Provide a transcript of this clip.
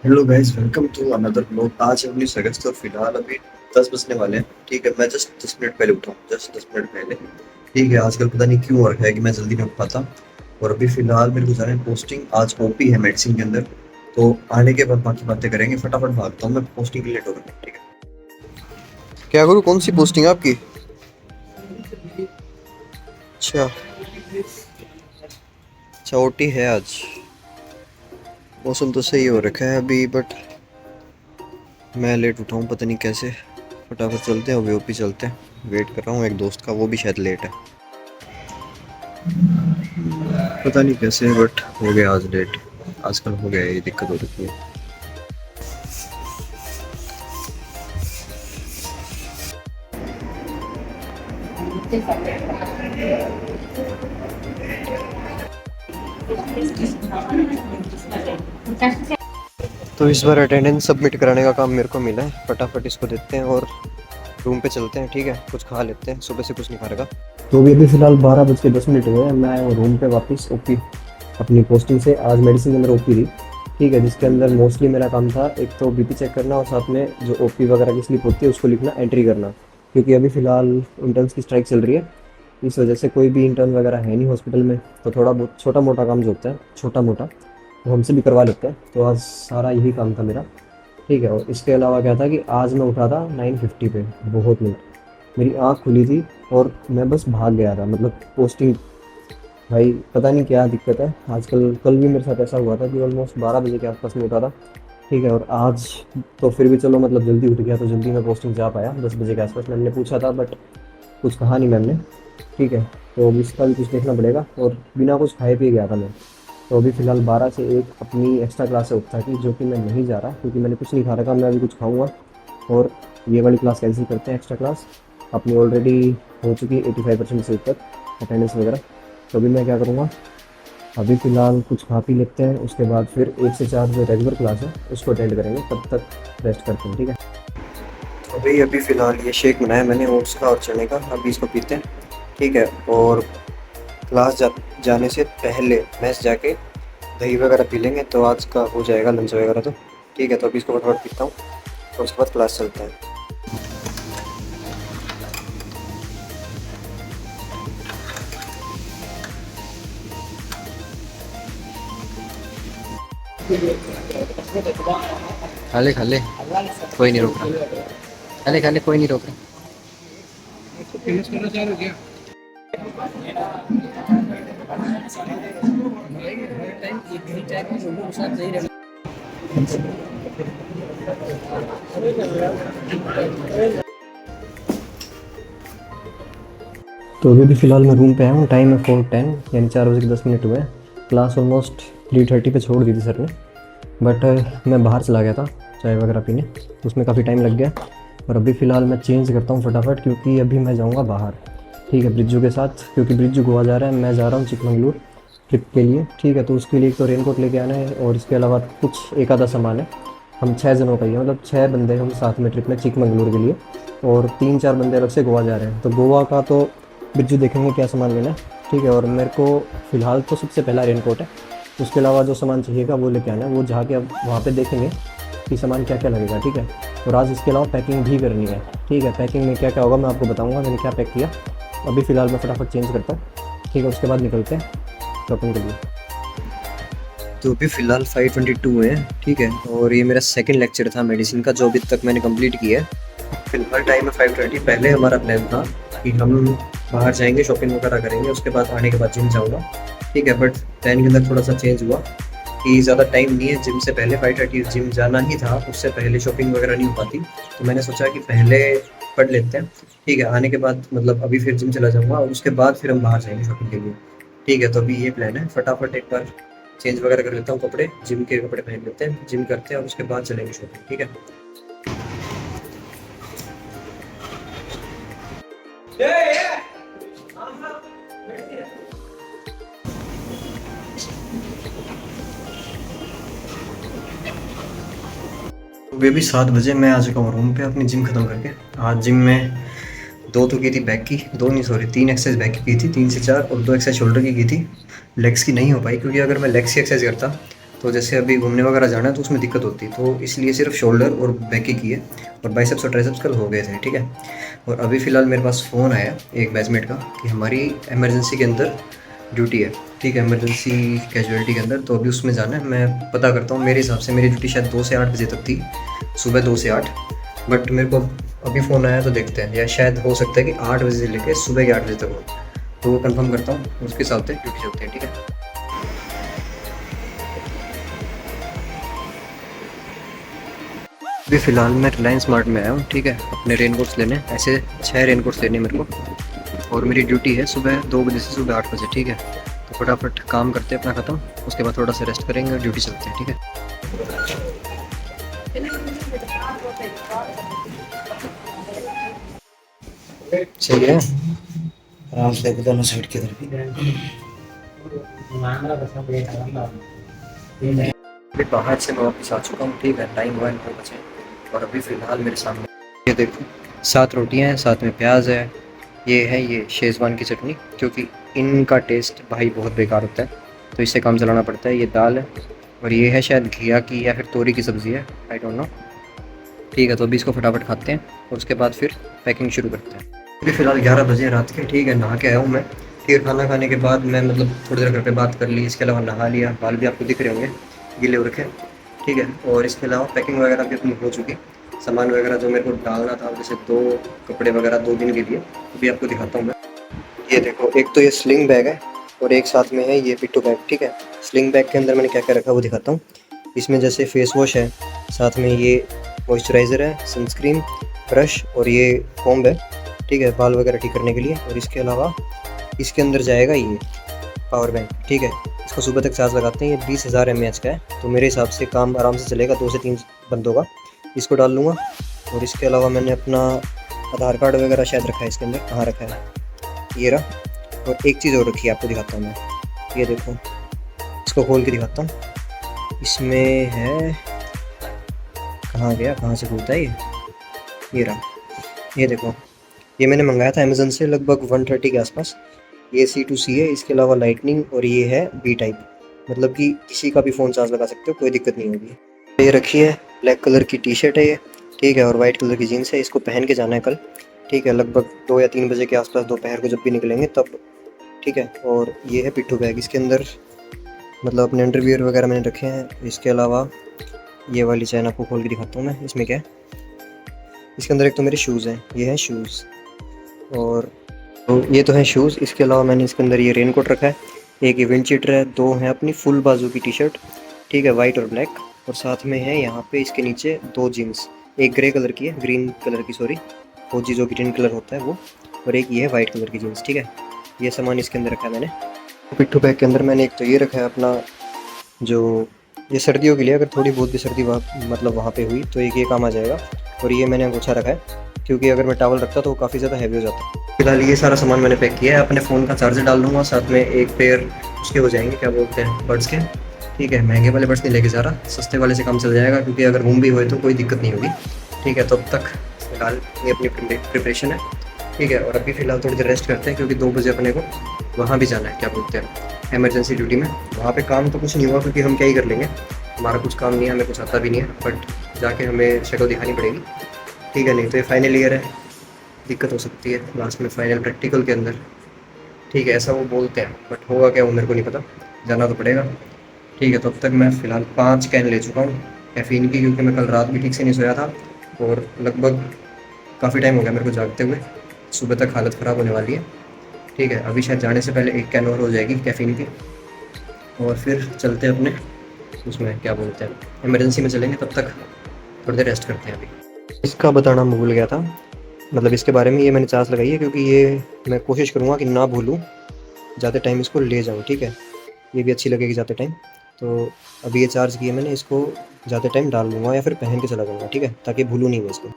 Hello guys, welcome to another blog. आज है 19 अगस्त और फिलहाल अभी 10 बजने वाले हैं। ठीक है, मैं जस्ट 10 मिनट पहले उठा हूँ, जस्ट 10 मिनट पहले। ठीक है, आजकल पता नहीं क्यों हो रखा है कि मैं जल्दी नहीं उठ पाता। और अभी फिलहाल मेरे को जा रहे हैं पोस्टिंग। आज ओपी है मेडिसिन के अंदर। तो आने के बाद बाकी बातें करेंगे। फटाफट भागता हूँ, मैं पोस्टिंग के लिए लेट हो रहा हूँ। ठीक है, क्या करूँ? कौन सी पोस्टिंग है आपकी? अच्छा अच्छा, ओटी है आज। मौसम तो सही हो रखा है अभी, बट मैं लेट उठा हूँ, पता नहीं कैसे। फटाफट चलते हैं, अभी ओपी चलते हैं। वेट कर रहा हूँ एक दोस्त का, वो भी शायद लेट है। पता नहीं कैसे, बट हो गया आज लेट। आजकल हो गया, ये दिक्कत हो रही है। तो इस बार अटेंडेंस सबमिट कराने का काम मेरे को मिला है। फटाफट इसको देते हैं और रूम पे चलते हैं। ठीक है, कुछ खा लेते हैं, सुबह से कुछ नहीं खा रखा। तो अभी फिलहाल 12 बज के 10 मिनट हुए हैं। मैं आया हूँ रूम पे वापस ओपी अपनी पोस्टिंग से। आज मेडिसिन के अंदर ओपी थी। ठीक है, जिसके अंदर मोस्टली मेरा काम था एक तो बीपी चेक करना और साथ में जो ओपी वगैरह की स्लिप होती है उसको लिखना, एंट्री करना। क्योंकि अभी फ़िलहाल इंटर्न्स की स्ट्राइक चल रही है, इस वजह से कोई भी इंटर्न वगैरह है नहीं हॉस्पिटल में। तो थोड़ा बहुत छोटा मोटा काम जो होता है, छोटा मोटा, वो हमसे भी करवा लेते हैं। तो आज सारा यही काम था मेरा। ठीक है, और इसके अलावा क्या था कि आज मैं उठा था 9:50 पे। बहुत लेट, मेरी आँख खुली थी और मैं बस भाग गया था, मतलब पोस्टिंग। भाई पता नहीं क्या दिक्कत है आजकल। कल भी मेरे साथ ऐसा हुआ था कि ऑलमोस्ट 12 बजे के आसपास में उठा था। ठीक है, और आज तो फिर भी चलो, मतलब जल्दी उठ गया तो जल्दी मैं पोस्टिंग जा पाया। 10 बजे के आसपास मैम ने पूछा था, बट कुछ कहा नहीं मैम ने। ठीक है, तो अब इसका भी कुछ देखना पड़ेगा। और बिना कुछ खाए पिए गया था मैं। तो अभी फ़िलहाल 12 से 1 अपनी एक्स्ट्रा क्लास है उपता की, जो कि मैं नहीं जा रहा क्योंकि मैंने कुछ नहीं खा रखा। मैं अभी कुछ खाऊंगा और ये वाली क्लास कैंसिल करते हैं। एक्स्ट्रा क्लास अपनी ऑलरेडी हो चुकी है 85% से ऊपर अटेंडेंस वगैरह। तो अभी मैं क्या करूँगा, अभी फ़िलहाल कुछ खा पी लेते हैं, उसके बाद फिर 1 से 4 जो रेगुलर क्लास है उसको अटेंड करेंगे। तब तक रेस्ट करते हैं। ठीक है, अभी अभी फ़िलहाल ये शेक बनाया मैंने ओट्स का और चने का, अभी इसको पीते हैं। ठीक है, और क्लास जाने से पहले मैस जाके दही वगैरह पी लेंगे, तो आज का हो जाएगा लंच वगैरह। तो ठीक है, तो अभी इसको फटाफट पीता हूँ और उसके बाद क्लास चलता है। खा ले खा ले, कोई नहीं रोक रहा। खा ले खा ले, कोई नहीं रोक रहा। तो अभी भी फ़िलहाल मैं रूम पे आया हूँ। टाइम है 4:10, यानी 4 बज के 10 मिनट हुए हैं। क्लास ऑलमोस्ट 3:30 पे छोड़ दी थी सर ने, बट मैं बाहर चला गया था चाय वगैरह पीने, तो उसमें काफ़ी टाइम लग गया। और अभी फ़िलहाल मैं चेंज करता हूँ फटाफट, क्योंकि अभी मैं जाऊँगा बाहर। ठीक है, ब्रिज्जू के साथ, क्योंकि ब्रिज्जू गोवा जा रहा है, मैं जा रहा हूँ चिकमंगलूर ट्रिप के लिए। ठीक है, तो उसके लिए एक तो रेनकोट लेके आना है और इसके अलावा कुछ एक आधा सामान है। हम 6 जनों का ही है, मतलब 6 बंदे हम साथ में ट्रिप में चिकमंगलूर के लिए, और 3-4 बंदे अलग से गोवा जा रहे हैं। तो गोवा का तो ब्रिज्जू देखेंगे क्या सामान लेना है। ठीक है, और मेरे को फ़िलहाल तो सबसे पहला रेनकोट है। उसके अलावा जो सामान चाहिएगा वो लेके आना है, वो जाके अब वहाँ पे देखेंगे कि सामान क्या क्या लगेगा। ठीक है, और आज इसके अलावा पैकिंग भी करनी है। ठीक है, पैकिंग में क्या क्या होगा मैं आपको बताऊँगा मैंने क्या पैक किया। अभी फ़िलहाल मैं फटाफट चेंज करता हूँ। ठीक है, उसके बाद निकलते हैं शॉपिंग के लिए। तो अभी फ़िलहाल 5:22 हुए हैं। ठीक है, और ये मेरा सेकंड लेक्चर था मेडिसिन का, जो अभी तक मैंने कंप्लीट किया है। फ़िलहाल टाइम है 5:30। पहले हमारा प्लान था कि हम बाहर जाएंगे, शॉपिंग वगैरह करेंगे, उसके बाद आने के बाद जिम जाऊँगा। ठीक है, बट प्लान के अंदर थोड़ा सा चेंज हुआ कि ज़्यादा टाइम नहीं है जिम से पहले। 5:30 जिम जाना ही था, उससे पहले शॉपिंग वगैरह नहीं हो पाती। तो मैंने सोचा कि पहले पढ़ लेते हैं। ठीक है, आने के बाद मतलब अभी फिर जिम चला जाऊँगा और उसके बाद फिर हम बाहर जाएंगे शॉपिंग के लिए। ठीक है, तो अभी ये प्लान है। फटाफट एक बार चेंज वगैरह कर लेता हूँ, कपड़े जिम के कपड़े पहन लेते हैं, जिम करते हैं और उसके बाद चलेंगे शॉपिंग। ठीक है, सुबह भी 7 बजे मैं आ चुका हूँ रूम पे अपनी जिम ख़त्म करके। आज जिम में दो तो की थी बैक की, दो नहीं सॉरी 3 एक्सरसाइज बैक की थी, 3 से 4, और 2 एक्सरसाइज शोल्डर की थी। लेग्स की नहीं हो पाई, क्योंकि अगर मैं लेग्स की एक्सरसाइज करता तो जैसे अभी घूमने वगैरह जाना है तो उसमें दिक्कत होती है, तो इसलिए सिर्फ शोल्डर और बैक ही किए, और बाइसेप्स और ट्राइसेप्स कल हो गए थे, ठीक है। और अभी फ़िलहाल मेरे पास फ़ोन आया एक बैचमेट का कि हमारी इमरजेंसी के अंदर ड्यूटी है, ठीक है, इमरजेंसी कैजुअलिटी के अंदर, तो अभी उसमें जाना है। मैं पता करता हूँ, मेरे हिसाब से मेरी ड्यूटी शायद 2 से 8 बजे तक थी, सुबह 2 से 8, बट मेरे को अभी फ़ोन आया तो देखते हैं, या शायद हो सकता है कि 8 बजे से लेकर सुबह के 8 बजे तक हो, तो वो कंफर्म करता हूँ, उसके हिसाब से ड्यूटी चलते हैं, ठीक है। अभी फ़िलहाल मैं रिलायंस स्मार्ट में आया हूँ, ठीक है, अपने रेनकोट्स लेने। ऐसे 6 रेनकोट्स लेने मेरे को, और मेरी ड्यूटी है सुबह 2 बजे से सुबह 8 बजे, ठीक है। तो फटाफट काम करते हैं अपना ख़त्म, उसके बाद थोड़ा सा रेस्ट करेंगे और ड्यूटी चलते हैं, ठीक है। सही है, आराम से दोनों साइड की तरफ। अभी बाहर से मैं वापस आ चुका हूँ, ठीक है, टाइम हुआ है 9 बजे, और अभी फ़िलहाल मेरे सामने ये देखो 7 रोटियाँ हैं, साथ में प्याज है, ये शेज़वान की चटनी, क्योंकि इनका टेस्ट भाई बहुत बेकार होता है, तो इससे काम चलाना पड़ता है। ये दाल है, और ये है शायद घिया की या फिर तोरी की सब्ज़ी है, आई डोंट नो, ठीक है। तो अभी इसको फटाफट खाते हैं और उसके बाद फिर पैकिंग शुरू करते हैं। अभी फ़िलहाल 11 बजे रात के, ठीक है, नहा के आया हूँ मैं, ठीक है। खाना खाने के बाद मैं मतलब थोड़ी देर घर पे बात कर ली, इसके अलावा नहा लिया, बाल भी आपको दिख रहे होंगे गीले हो रखे, ठीक है। और इसके अलावा पैकिंग वगैरह भी अपनी हो चुकी, सामान वगैरह जो मेरे को डालना था, जैसे 2 कपड़े वगैरह 2 दिन के लिए, अभी आपको दिखाता हूँ मैं। ये देखो, एक तो ये स्लिंग बैग है, और एक साथ में है ये पिट्ठू बैग, ठीक है। स्लिंग बैग के अंदर मैंने क्या क्या रखा वो दिखाता हूँ। इसमें जैसे फेस वॉश है, साथ में ये मॉइस्चराइज़र है, सनस्क्रीन, ब्रश, और ये कॉम्ब है, ठीक है, बाल वगैरह ठीक करने के लिए। और इसके अलावा इसके अंदर जाएगा ये पावर बैंक, ठीक है। इसको सुबह तक चार्ज लगाते हैं, ये 20,000 mAh का है, तो मेरे हिसाब से काम आराम से चलेगा 2 से 3 बंदों का। इसको डाल लूँगा। और इसके अलावा मैंने अपना आधार कार्ड वगैरह शायद रखा है इसके अंदर, कहाँ रखा है, ये रहा। और एक चीज़ और रखी है, आपको दिखाता हूँ मैं, ये देखो, इसको खोल के दिखाता हूँ। इसमें है, कहाँ गया, कहाँ से खुलता है ये रहा, ये देखो, ये मैंने मंगाया था अमेज़न से लगभग 130 के आसपास। ये C2C है, इसके अलावा लाइटनिंग, और ये है B टाइप, मतलब कि किसी का भी फ़ोन चार्ज लगा सकते हो, कोई दिक्कत नहीं होगी। ये रखी है, ब्लैक कलर की टी शर्ट है ये, ठीक है, और वाइट कलर की जीन्स है। इसको पहन के जाना है कल, ठीक है, लगभग 2 या 3 बजे के आसपास, दोपहर को जब भी निकलेंगे तब, ठीक है। और ये है पिट्ठू बैग, इसके अंदर मतलब अपने अंडरवियर वगैरह मैंने रखे हैं। इसके अलावा ये वाली चैन आपको खोल के दिखाता हूँ मैं, इसमें क्या है, इसके अंदर एक तो मेरे शूज़ हैं, ये हैं शूज़, और तो ये तो हैं शूज़। इसके अलावा मैंने इसके अंदर ये रेनकोट रखा है, एक ये विंड चीटर है, 2 हैं अपनी फुल बाजू की टी शर्ट, ठीक है, वाइट और ब्लैक, और साथ में है यहाँ पे इसके नीचे 2 जीन्स, एक ग्रे कलर की है, ग्रीन कलर की सॉरी, वो चीज़ों की टिन कलर होता है वो, और एक ये है वाइट कलर की जीन्स, ठीक है। ये सामान इसके अंदर रखा है मैंने। पिट्ठू बैग के अंदर मैंने एक तो ये रखा है अपना, जो ये सर्दियों के लिए, अगर थोड़ी बहुत भी सर्दी मतलब वहाँ पे हुई तो एक ये काम आ जाएगा। और ये मैंने अंगोछा रखा है, क्योंकि अगर मैं टॉवल रखता तो वो काफ़ी ज़्यादा हैवी हो जाता। फिलहाल ये सारा सामान मैंने पैक किया है। अपने फ़ोन का चार्जर डाल दूँगा, साथ में एक पेयर उसके हो जाएंगे, क्या बोलते हैं, बड्स के, ठीक है। महंगे वाले बड्स नहीं लेके जा रहा, सस्ते वाले से काम चल जाएगा, क्योंकि अगर घूम भी हुए तो कोई दिक्कत नहीं होगी, ठीक है। तो अब तक फिलहाल ये अपनी प्रिपरेशन है, ठीक है। और अभी फ़िलहाल थोड़ी देर रेस्ट करते हैं, क्योंकि 2 बजे अपने को वहाँ भी जाना है, क्या बोलते हैं, इमरजेंसी ड्यूटी में। वहाँ पे काम तो कुछ नहीं हुआ, क्योंकि हम क्या ही कर लेंगे, हमारा कुछ काम नहीं है, हमें कुछ आता भी नहीं है, बट जाके हमें शक्ल दिखानी पड़ेगी, ठीक है। नहीं तो ये फाइनल ईयर है, दिक्कत हो सकती है लास्ट में फाइनल प्रैक्टिकल के अंदर, ठीक है, ऐसा वो बोलते हैं, बट होगा क्या वो मेरे को नहीं पता, जाना तो पड़ेगा, ठीक है। तो अब तक मैं फ़िलहाल 5 कैन ले चुका हूँ कैफ़ीन की, क्योंकि मैं कल रात भी ठीक से नहीं सोया था, और लगभग काफ़ी टाइम हो गया मेरे को जागते हुए, सुबह तक हालत ख़राब होने वाली है, ठीक है। अभी शायद जाने से पहले 1 कैन और हो जाएगी कैफ़ीन की, और फिर चलते हैं अपने उसमें, क्या बोलते हैं, इमरजेंसी में चलेंगे। तब तक थोड़ी देर रेस्ट करते हैं। अभी इसका बताना मैं भूल गया था, मतलब इसके बारे में, ये मैंने चार्ज लगाई है, क्योंकि ये मैं कोशिश करूँगा कि ना भूलूँ, ज़्यादा टाइम इसको ले जाऊँ, ठीक है। ये भी अच्छी लगेगी ज़्यादा टाइम, तो अभी ये चार्ज किया मैंने, इसको ज़्यादा टाइम डाल लूँगा या फिर पहन के चला जाऊँगा, ठीक है, ताकि भूलूँ नहीं मैं इसको।